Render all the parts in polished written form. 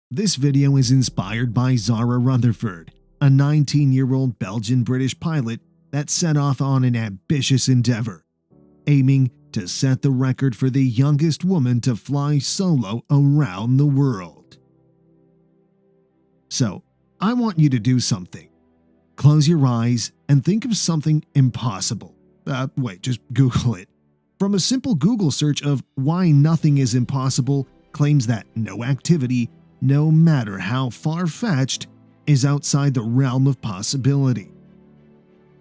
This video is inspired by Zara Rutherford, a 19-year-old Belgian-British pilot that set off on an ambitious endeavor, aiming to set the record for the youngest woman to fly solo around the world. So, I want you to do something. Close your eyes and think of something impossible. Just Google it. From a simple Google search of why nothing is impossible claims that no activity, no matter how far-fetched, is outside the realm of possibility.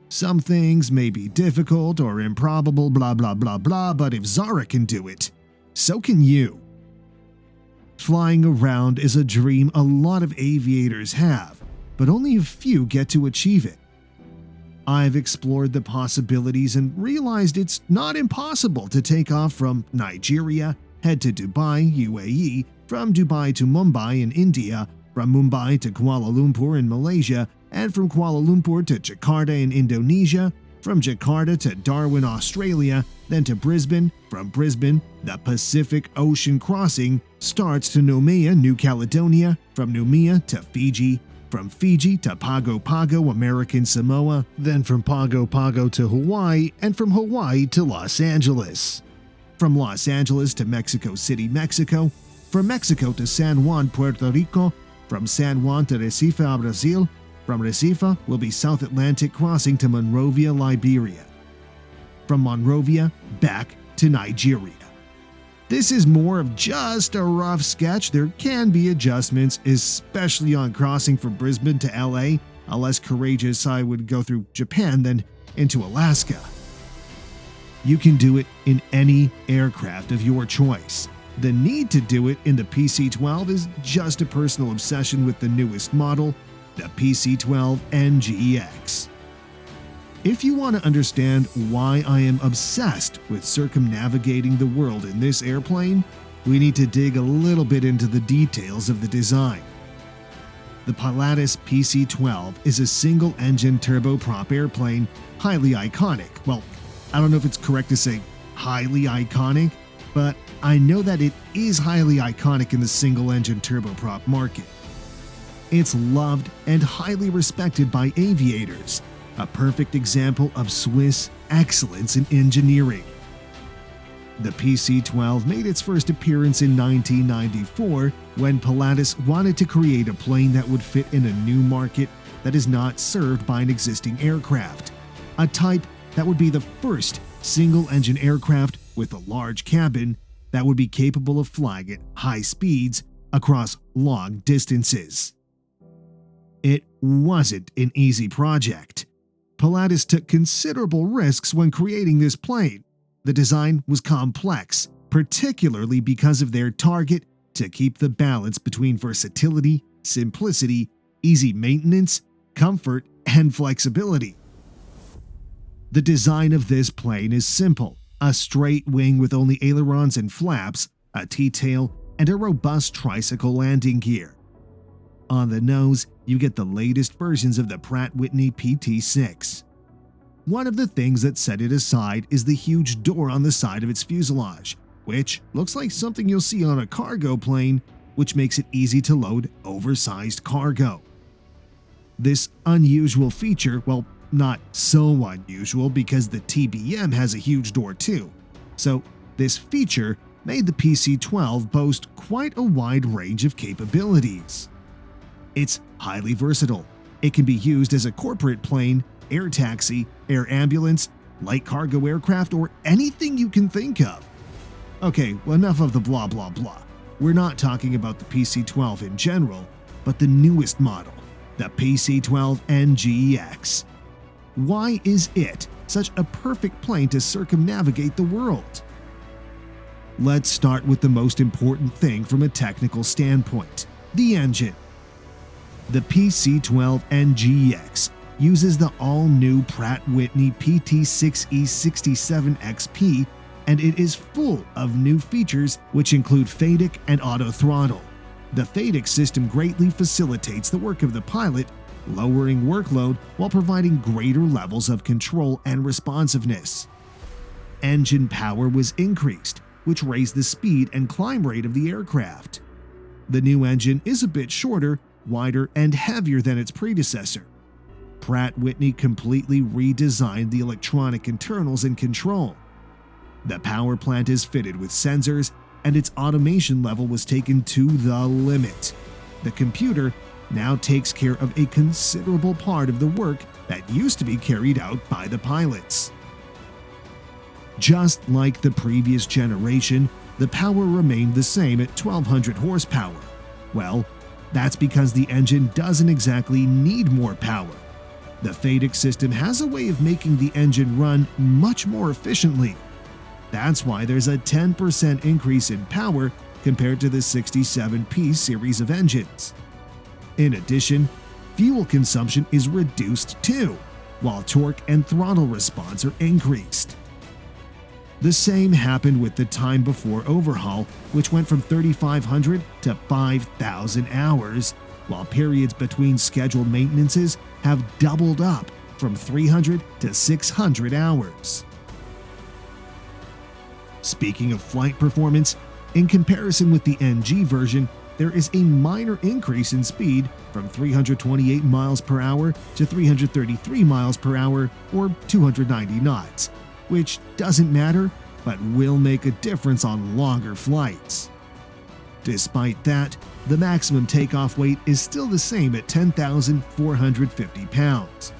Some things may be difficult or improbable, blah blah blah blah, but if Zara can do it, so can you. Flying around is a dream a lot of aviators have, but only a few get to achieve it. I've explored the possibilities and realized it's not impossible to take off from Nigeria, head to Dubai UAE, from Dubai to Mumbai in India, from Mumbai to Kuala Lumpur in Malaysia, and from Kuala Lumpur to Jakarta in Indonesia, from Jakarta to Darwin, Australia, then to Brisbane. From Brisbane, the Pacific Ocean crossing starts to Nouméa, New Caledonia, from Nouméa to Fiji, from Fiji to Pago Pago, American Samoa, then from Pago Pago to Hawaii, and from Hawaii to Los Angeles. From Los Angeles to Mexico City, Mexico, from Mexico to San Juan, Puerto Rico, from San Juan to Recife, Brazil. From Recife will be South Atlantic crossing to Monrovia, Liberia. From Monrovia, back to Nigeria. This is more of just a rough sketch. There can be adjustments, especially on crossing from Brisbane to LA. A less courageous I would go through Japan than into Alaska. You can do it in any aircraft of your choice. The need to do it in the PC-12 is just a personal obsession with the newest model, the PC-12 NGEX. If you want to understand why I am obsessed with circumnavigating the world in this airplane, we need to dig a little bit into the details of the design. The Pilatus PC-12 is a single-engine turboprop airplane, highly iconic. Well, I don't know if it's correct to say highly iconic, but I know that it is highly iconic in the single-engine turboprop market. It's loved and highly respected by aviators, a perfect example of Swiss excellence in engineering. The PC-12 made its first appearance in 1994 when Pilatus wanted to create a plane that would fit in a new market that is not served by an existing aircraft, a type that would be the first single-engine aircraft with a large cabin that would be capable of flying at high speeds across long distances. It wasn't an easy project. Pilatus took considerable risks when creating this plane. The design was complex, particularly because of their target to keep the balance between versatility, simplicity, easy maintenance, comfort, and flexibility. The design of this plane is simple: a straight wing with only ailerons and flaps, a T-tail, and a robust tricycle landing gear. On the nose, you get the latest versions of the Pratt & Whitney PT-6. One of the things that set it aside is the huge door on the side of its fuselage, which looks like something you'll see on a cargo plane, which makes it easy to load oversized cargo. This unusual feature, well, not so unusual because the TBM has a huge door too, so this feature made the PC-12 boast quite a wide range of capabilities. It's highly versatile. It can be used as a corporate plane, air taxi, air ambulance, light cargo aircraft, or anything you can think of. Okay, well, enough of the blah blah blah. We're not talking about the PC-12 in general, but the newest model, the PC-12 NGEX. Why is it such a perfect plane to circumnavigate the world? Let's start with the most important thing from a technical standpoint: the engine. The PC-12 NGEX uses the all-new Pratt & Whitney PT-6E67XP, and it is full of new features which include FADEC and auto throttle. The FADEC system greatly facilitates the work of the pilot, lowering workload while providing greater levels of control and responsiveness. Engine power was increased, which raised the speed and climb rate of the aircraft. The new engine is a bit shorter, wider, and heavier than its predecessor. Pratt & Whitney completely redesigned the electronic internals and control. The power plant is fitted with sensors, and its automation level was taken to the limit. The computer now takes care of a considerable part of the work that used to be carried out by the pilots. Just like the previous generation, the power remained the same at 1200 horsepower. Well, that's because the engine doesn't exactly need more power. The FADEC system has a way of making the engine run much more efficiently. That's why there's a 10% increase in power compared to the 67P series of engines. In addition, fuel consumption is reduced too, while torque and throttle response are increased. The same happened with the time before overhaul, which went from 3,500 to 5,000 hours, while periods between scheduled maintenances have doubled up from 300 to 600 hours. Speaking of flight performance, in comparison with the NG version, there is a minor increase in speed from 328 miles per hour to 333 miles per hour, or 290 knots, which doesn't matter but will make a difference on longer flights. Despite that, the maximum takeoff weight is still the same at 10,450 pounds.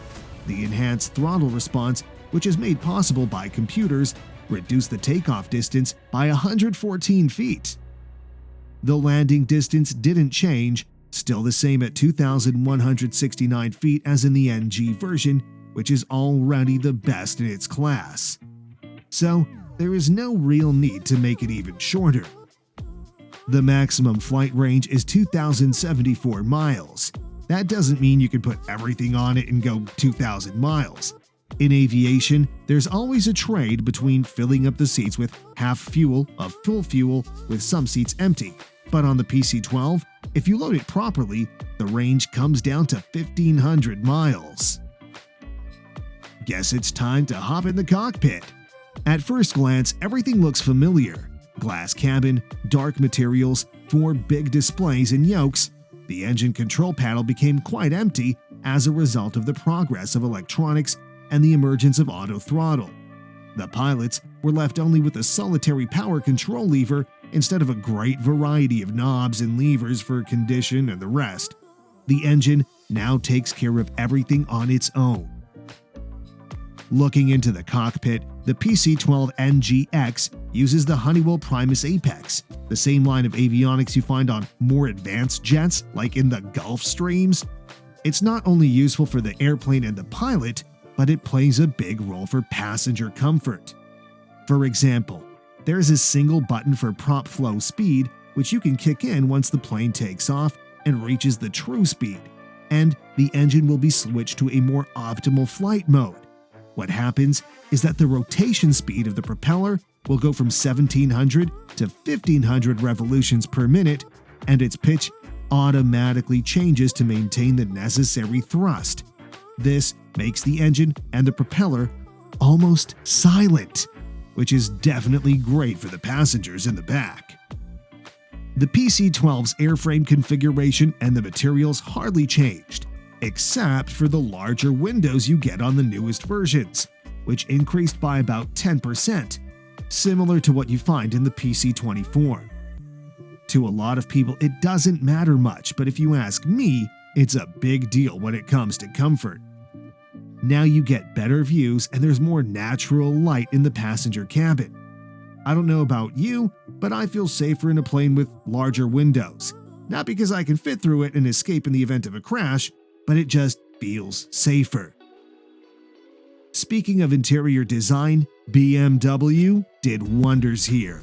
The enhanced throttle response, which is made possible by computers, reduced the takeoff distance by 114 feet. The landing distance didn't change, still the same at 2,169 feet as in the NG version, which is already the best in its class. So, there is no real need to make it even shorter. The maximum flight range is 2,074 miles. That doesn't mean you can put everything on it and go 2,000 miles. In aviation, there's always a trade between filling up the seats with half fuel or full fuel with some seats empty. But on the PC-12, if you load it properly, the range comes down to 1,500 miles. Guess it's time to hop in the cockpit. At first glance, everything looks familiar. Glass cabin, dark materials, 4 big displays and yokes. The engine control panel became quite empty as a result of the progress of electronics and the emergence of auto throttle. The pilots were left only with a solitary power control lever instead of a great variety of knobs and levers for condition and the rest. The engine now takes care of everything on its own. Looking into the cockpit, the PC-12 NGX uses the Honeywell Primus Apex, the same line of avionics you find on more advanced jets like in the Gulf Streams. It's not only useful for the airplane and the pilot, but it plays a big role for passenger comfort. For example, there is a single button for prop flow speed, which you can kick in once the plane takes off and reaches the true speed, and the engine will be switched to a more optimal flight mode. What happens is that the rotation speed of the propeller will go from 1,700 to 1,500 revolutions per minute, and its pitch automatically changes to maintain the necessary thrust. This makes the engine and the propeller almost silent, which is definitely great for the passengers in the back. The PC-12's airframe configuration and the materials hardly changed, except for the larger windows you get on the newest versions, which increased by about 10%, similar to what you find in the PC-24. To a lot of people, it doesn't matter much, but if you ask me, it's a big deal when it comes to comfort. Now you get better views and there's more natural light in the passenger cabin. I don't know about you, but I feel safer in a plane with larger windows. Not because I can fit through it and escape in the event of a crash, but it just feels safer. Speaking of interior design, BMW did wonders here.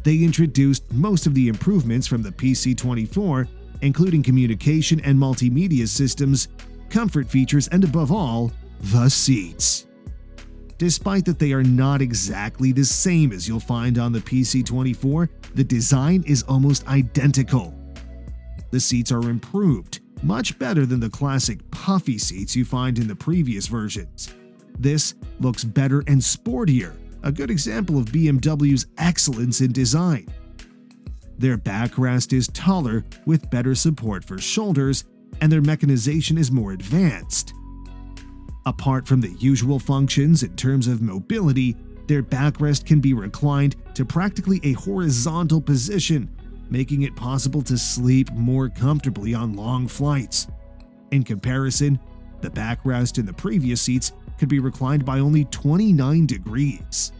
They introduced most of the improvements from the PC-24, including communication and multimedia systems, comfort features, and above all, the seats. Despite that they are not exactly the same as you'll find on the PC-24, the design is almost identical. The seats are improved, much better than the classic puffy seats you find in the previous versions. This looks better and sportier, a good example of BMW's excellence in design. Their backrest is taller with better support for shoulders, and their mechanization is more advanced. Apart from the usual functions in terms of mobility, their backrest can be reclined to practically a horizontal position, making it possible to sleep more comfortably on long flights. In comparison, the backrest in the previous seats could be reclined by only 29 degrees.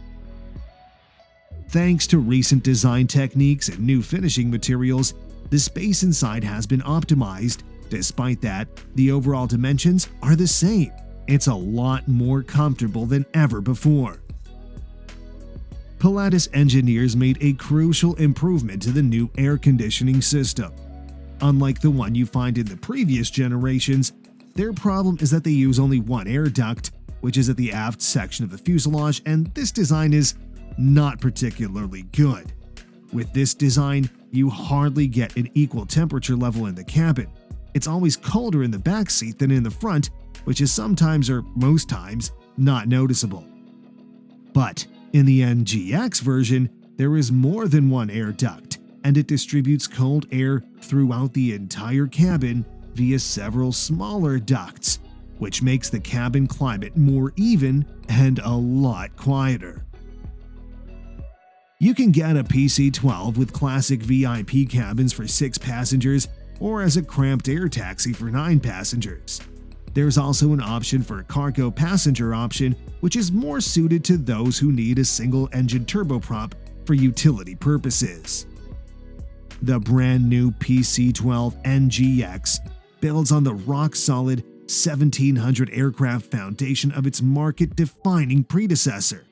Thanks to recent design techniques and new finishing materials, the space inside has been optimized. Despite that, the overall dimensions are the same. It's a lot more comfortable than ever before. Pilatus engineers made a crucial improvement to the new air conditioning system. Unlike the one you find in the previous generations, their problem is that they use only one air duct, which is at the aft section of the fuselage, and this design is not particularly good. With this design, you hardly get an equal temperature level in the cabin. It's always colder in the back seat than in the front, which is sometimes or most times not noticeable. But in the NGX version, there is more than one air duct, and it distributes cold air throughout the entire cabin via several smaller ducts, which makes the cabin climate more even and a lot quieter. You can get a PC-12 with classic VIP cabins for 6 passengers or as a cramped air taxi for 9 passengers. There's also an option for a cargo passenger option, which is more suited to those who need a single-engine turboprop for utility purposes. The brand new PC-12 NGX builds on the rock-solid 1700 aircraft foundation of its market-defining predecessor.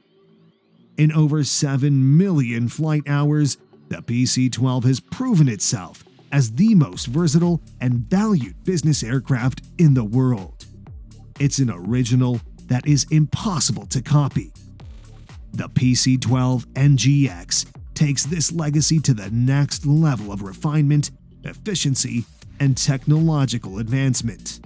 In over 7 million flight hours, the PC-12 has proven itself as the most versatile and valued business aircraft in the world. It's an original that is impossible to copy. The PC-12 NGX takes this legacy to the next level of refinement, efficiency, and technological advancement.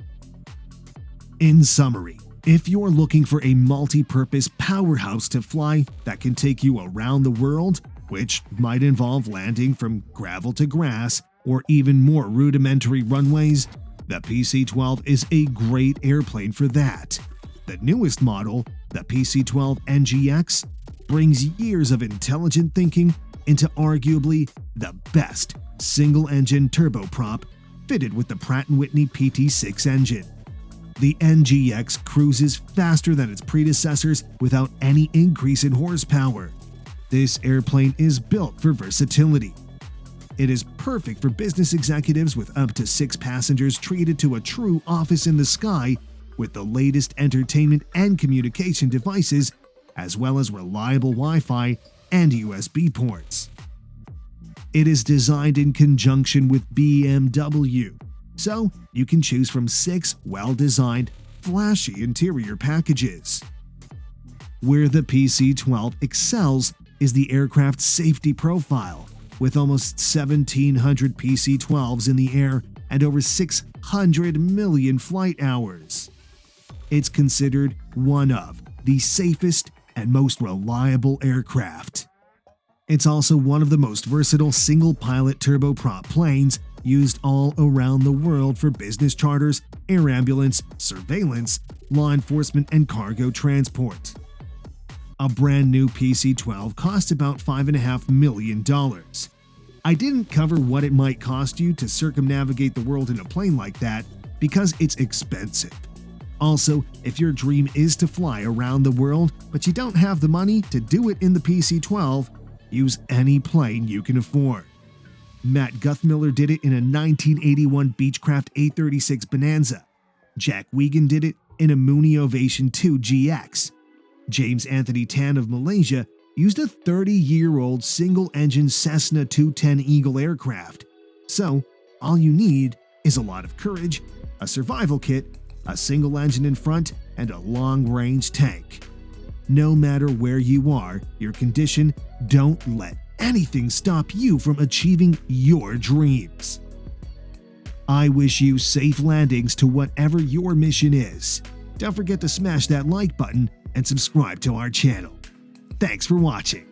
In summary, if you're looking for a multi-purpose powerhouse to fly that can take you around the world, which might involve landing from gravel to grass or even more rudimentary runways, the PC-12 is a great airplane for that. The newest model, the PC-12 NGX, brings years of intelligent thinking into arguably the best single-engine turboprop fitted with the Pratt & Whitney PT6 engine. The NGX cruises faster than its predecessors without any increase in horsepower. This airplane is built for versatility. It is perfect for business executives with up to 6 passengers treated to a true office in the sky with the latest entertainment and communication devices, as well as reliable Wi-Fi and USB ports. It is designed in conjunction with BMW, so you can choose from 6 well-designed, flashy interior packages. Where the PC-12 excels is the aircraft's safety profile, with almost 1,700 PC-12s in the air and over 600 million flight hours. It's considered one of the safest and most reliable aircraft. It's also one of the most versatile single-pilot turboprop planes used all around the world for business charters, air ambulance, surveillance, law enforcement, and cargo transport. A brand new PC-12 costs about $5.5 million. I didn't cover what it might cost you to circumnavigate the world in a plane like that because it's expensive. Also, if your dream is to fly around the world but you don't have the money to do it in the PC-12, use any plane you can afford. Matt Guthmiller did it in a 1981 Beechcraft A36 Bonanza. Jack Wiegand did it in a Mooney Ovation 2 GX. James Anthony Tan of Malaysia used a 30-year-old single-engine Cessna 210 Eagle aircraft. So, all you need is a lot of courage, a survival kit, a single engine in front, and a long-range tank. No matter where you are, your condition, don't let anything stop you from achieving your dreams. I wish you safe landings to whatever your mission is. Don't forget to smash that like button and subscribe to our channel. Thanks for watching.